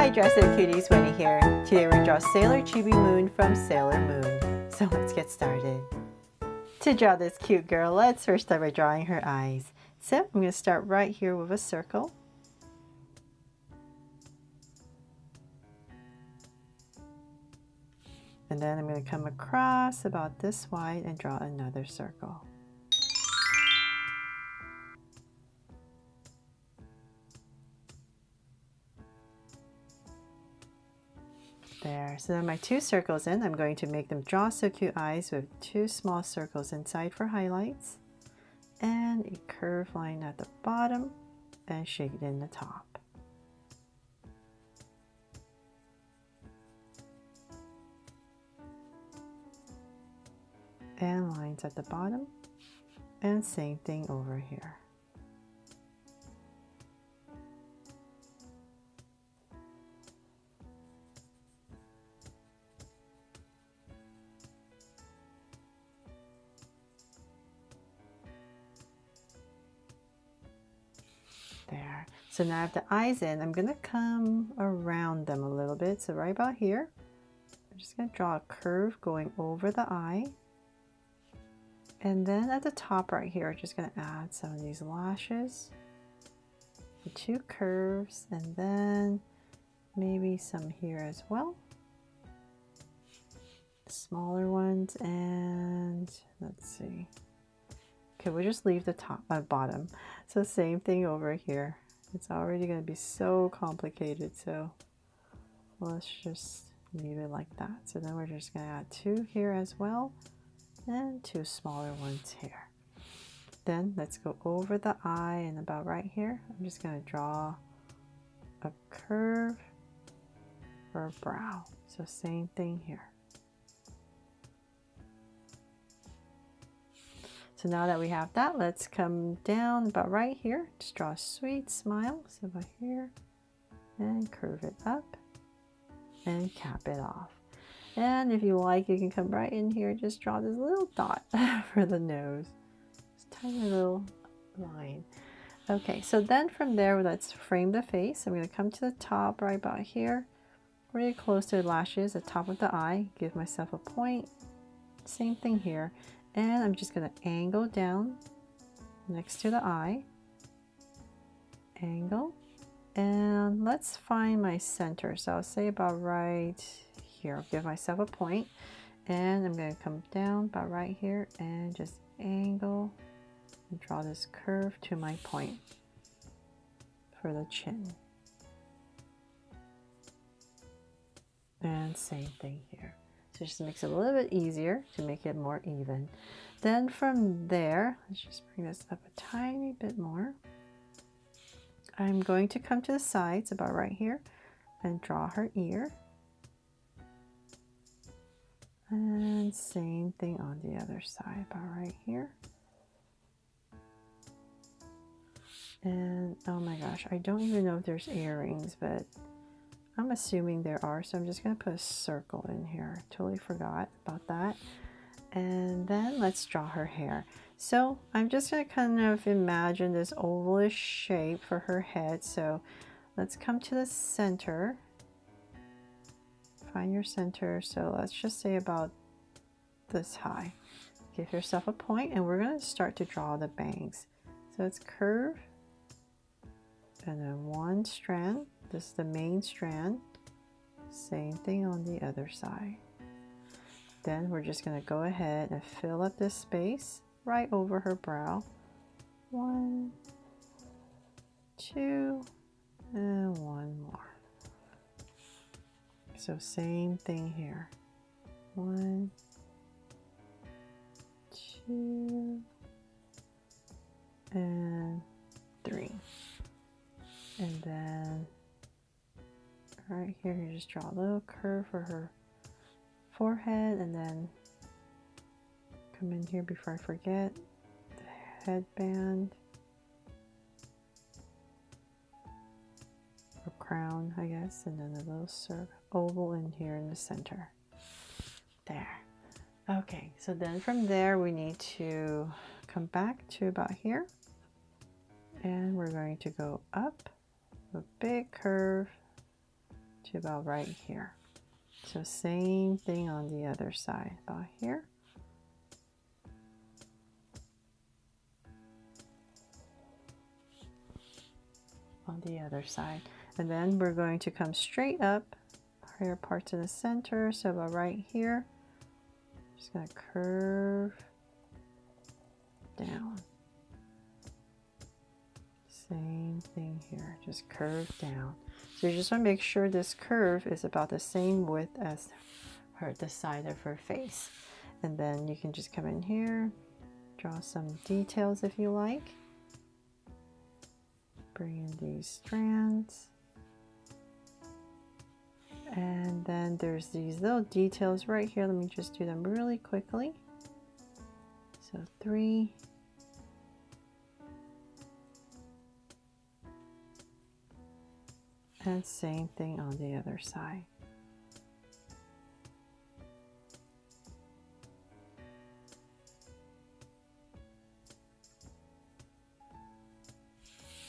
Hi Dress It Cuties, Winnie here. Today we're going to draw Sailor Chibi Moon from Sailor Moon. So let's get started. To draw this cute girl, let's first start by drawing her eyes. So I'm going to start right here with a circle. And then I'm going to come across about this wide and draw another circle. There, so then my two circles in, I'm going to make them draw so cute eyes with two small circles inside for highlights and a curved line at the bottom and shaded in the top. And lines at the bottom and same thing over here. There. So now I have the eyes in. I'm going to come around them a little bit. So right about here, I'm just going to draw a curve going over the eye. And then at the top right here, I'm just going to add some of these lashes, the two curves, and then maybe some here as well. Smaller ones, and let's see. Okay, we'll just leave the top, bottom. So same thing over here. It's already going to be so complicated, so let's just leave it like that. So then we're just going to add two here as well, and two smaller ones here. Then let's go over the eye and about right here. I'm just going to draw a curve for a brow. So same thing here. So now that we have that, let's come down about right here. Just draw a sweet smile. So about here and curve it up and cap it off. And if you like, you can come right in here. Just draw this little dot for the nose. Just tiny little line. Okay, so then from there, let's frame the face. I'm going to come to the top right about here. Really close to the lashes, the top of the eye. Give myself a point. Same thing here. And I'm just going to angle down next to the eye. Angle. And let's find my center. So I'll say about right here. I'll give myself a point. And I'm going to come down about right here and just angle and draw this curve to my point for the chin. And same thing here. So just makes it a little bit easier to make it more even. Then from there, let's just bring this up a tiny bit more. I'm going to come to the sides about right here and draw her ear. And same thing on the other side about right here. And oh my gosh, I don't even know if there's earrings, but I'm assuming there are, so I'm just going to put a circle in here. Totally forgot about that. And then let's draw her hair. So I'm just going to kind of imagine this ovalish shape for her head. So let's come to the center. Find your center. So let's just say about this high. Give yourself a point, and we're going to start to draw the bangs. So it's curve, and then one strand. This is the main strand. Same thing on the other side. Then we're just going to go ahead and fill up this space right over her brow. 1, 2, and one more. So same thing here. 1, 2, and 3. And then right here, you just draw a little curve for her forehead, and then come in here before I forget the headband or crown, I guess, and then a little circle oval in here in the center. There. Okay, so then from there we need to come back to about here, and we're going to go up a big curve to about right here. So same thing on the other side, about here. On the other side. And then we're going to come straight up, hair part to the center, so about right here. Just gonna curve down. Same thing here, just curve down. So you just want to make sure this curve is about the same width as the side of her face. And then you can just come in here, draw some details if you like. Bring in these strands. And then there's these little details right here. Let me just do them really quickly. So 3. And same thing on the other side.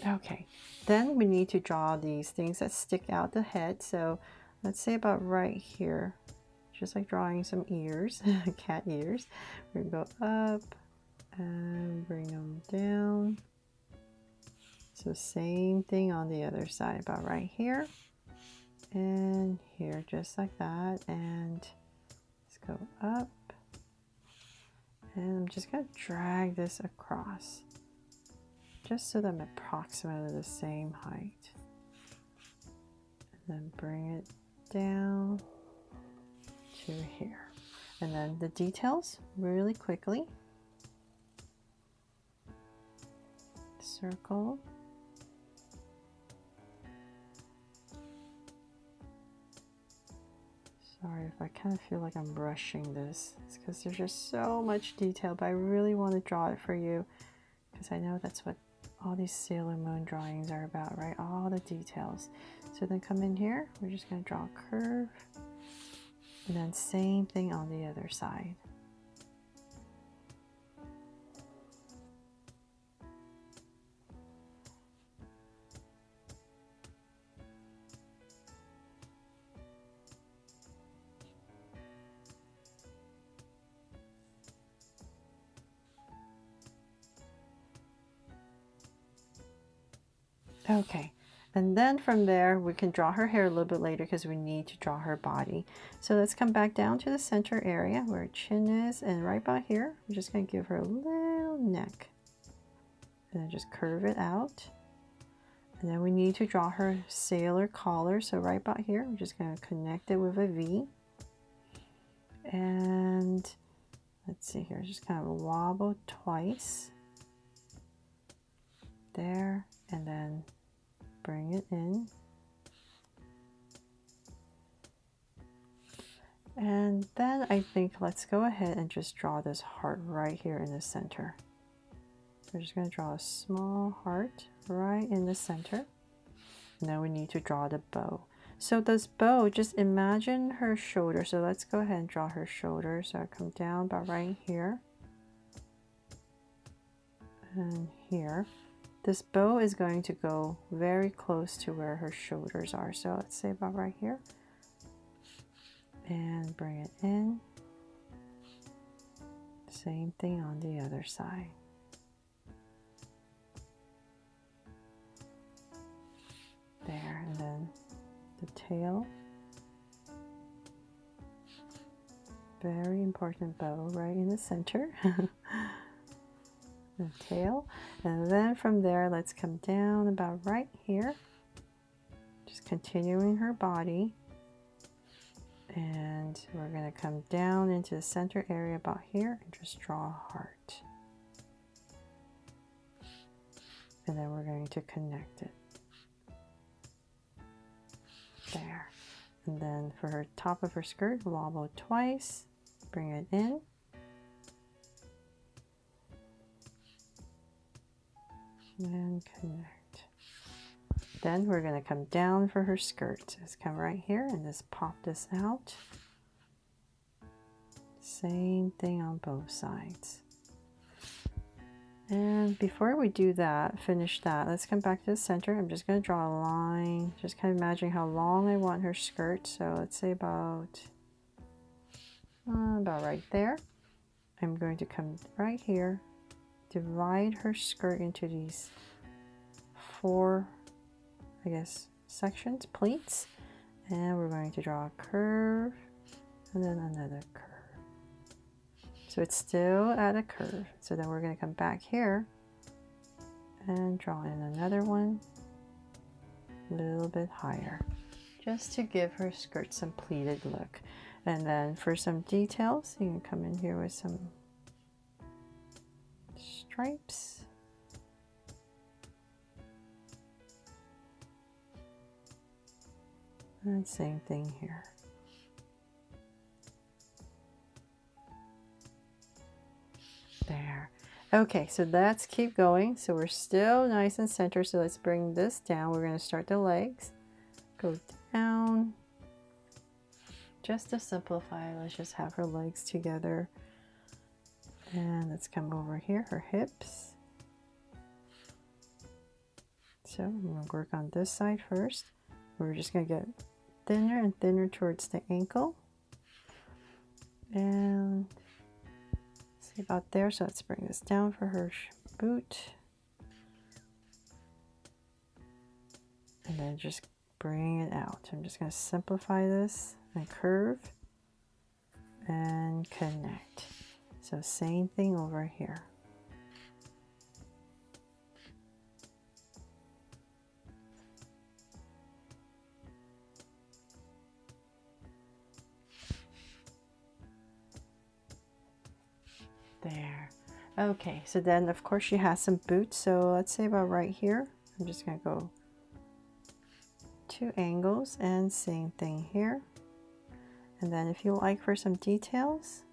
Okay, then we need to draw these things that stick out the head. So let's say about right here, just like drawing some ears, cat ears. We're gonna go up and bring them down. So same thing on the other side, about right here and here, just like that. And let's go up. And I'm just gonna drag this across, just so that I'm approximately the same height. And then bring it down to here. And then the details really quickly. Circle. Sorry if I kind of feel like I'm rushing this. It's because there's just so much detail, but I really want to draw it for you because I know that's what all these Sailor Moon drawings are about, right? All the details. So then come in here, we're just going to draw a curve, and then same thing on the other side. Okay, and then from there we can draw her hair a little bit later because we need to draw her body. So let's come back down to the center area where her chin is, and right about here we're just going to give her a little neck and then just curve it out. And then we need to draw her sailor collar, so right about here we're just going to connect it with a V. And let's see here, just kind of wobble twice there, and then bring it in. And then I think let's go ahead and just draw this heart right here in the center. So we're just going to draw a small heart right in the center. Now we need to draw the bow. So this bow, just imagine her shoulder. So let's go ahead and draw her shoulder. So I come down about right here and here. This bow is going to go very close to where her shoulders are. So let's say about right here. And bring it in. Same thing on the other side. There, and then the tail. Very important bow right in the center. The tail, and then from there let's come down about right here, just continuing her body, and we're going to come down into the center area about here and just draw a heart, and then we're going to connect it there. And then for her top of her skirt, wobble twice, bring it in. And connect. Then we're going to come down for her skirt. Just come right here and just pop this out. Same thing on both sides. And before we do that, finish that, let's come back to the center. I'm just going to draw a line, just kind of imagining how long I want her skirt. So let's say about right there. I'm going to come right here, divide her skirt into these 4, I guess, sections, pleats, and we're going to draw a curve and then another curve. So it's still at a curve. So then we're going to come back here and draw in another one a little bit higher, just to give her skirt some pleated look. And then for some details, you can come in here with some stripes. And same thing here. There. Okay, so let's keep going. So we're still nice and center. So let's bring this down. We're going to start the legs. Go down. Just to simplify, let's just have her legs together. And let's come over here, her hips. So I'm going to work on this side first. We're just going to get thinner and thinner towards the ankle. And see about there. So let's bring this down for her boot. And then just bring it out. I'm just going to simplify this and curve and connect. So same thing over here. There. Okay, so then of course she has some boots. So let's say about right here. I'm just going to go 2 angles and same thing here. And then if you like for some details,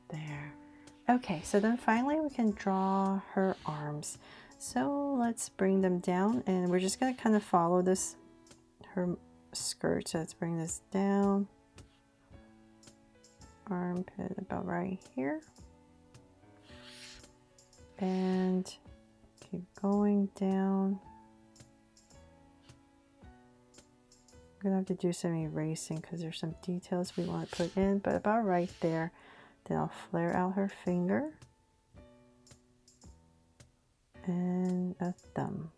there. Okay, so then finally we can draw her arms. So let's bring them down and we're just going to kind of follow this, her skirt. So let's bring this down. Armpit about right here. And keep going down. I'm going to have to do some erasing because there's some details we want to put in, but about right there. Then I'll flare out her finger and a thumb.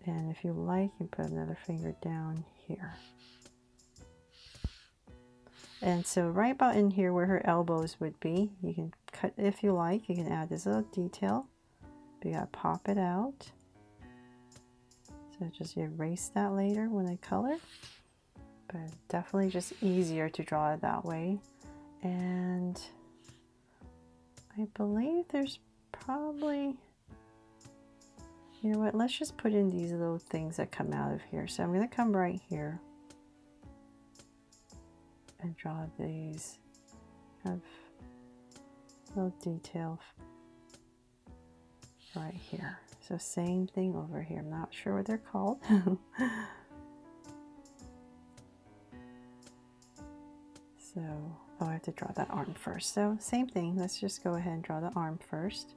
And if you like, you can put another finger down here. And so right about in here where her elbows would be, you can cut if you like. You can add this little detail. But you gotta pop it out. So just erase that later when I color. But definitely just easier to draw it that way. And I believe there's probably, you know what, let's just put in these little things that come out of here. So I'm gonna come right here and draw these kind of little detail right here. So same thing over here. I'm not sure what they're called. So, oh, I have to draw that arm first. So same thing. Let's just go ahead and draw the arm first.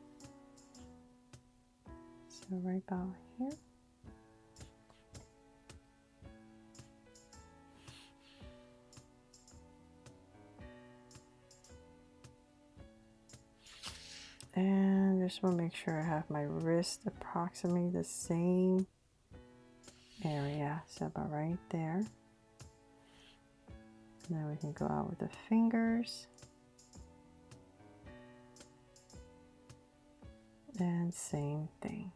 So right about here. And just want to make sure I have my wrist approximately the same area. So about right there. Now we can go out with the fingers. And same thing.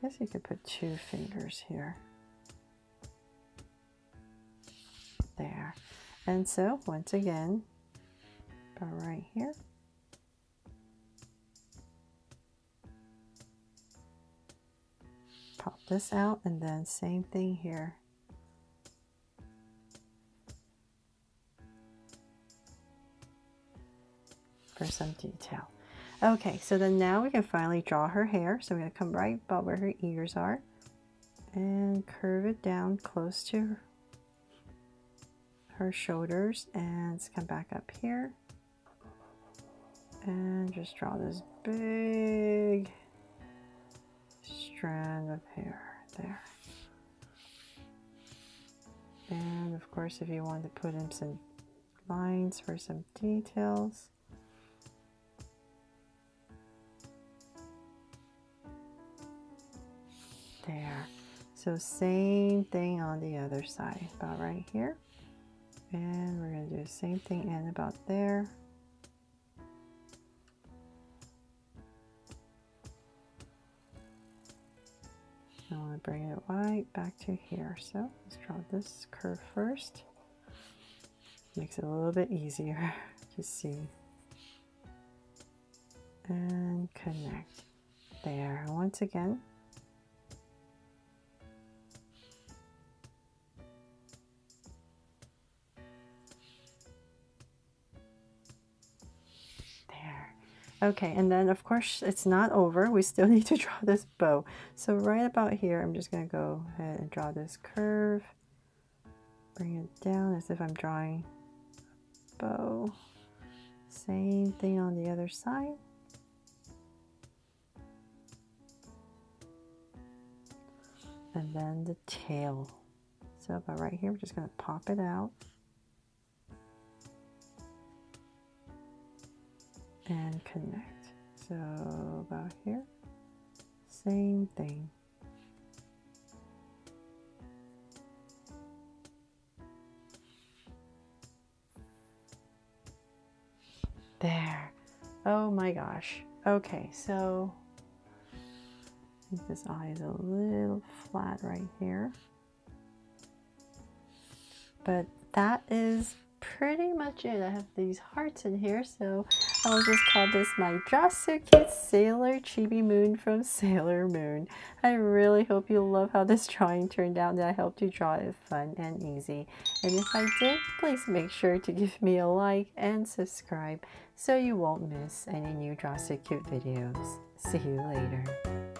I guess you could put 2 fingers here. There. And so once again, about right here. Pop this out and then same thing here. For some detail. Okay, so then now we can finally draw her hair. So I'm going to come right about where her ears are and curve it down close to her shoulders, and let's come back up here and just draw this big strand of hair there. And of course, if you want to put in some lines for some details, there. So same thing on the other side, about right here. And we're going to do the same thing in about there. I want to bring it right back to here. So let's draw this curve first. Makes it a little bit easier to see. And connect. There. And once again, okay, and then of course it's not over. We still need to draw this bow. So right about here, I'm just going to go ahead and draw this curve. Bring it down as if I'm drawing a bow. Same thing on the other side. And then the tail. So about right here, we're just going to pop it out. And connect. So about here, same thing. There. Oh my gosh. Okay, so I think this eye is a little flat right here. But that is pretty much it. I have these hearts in here, so I'll just call this my Draw So Cute Sailor Chibi Moon from Sailor Moon. I really hope you love how this drawing turned out, and I helped you draw it fun and easy. And if I did, please make sure to give me a like and subscribe so you won't miss any new Draw So Cute videos. See you later.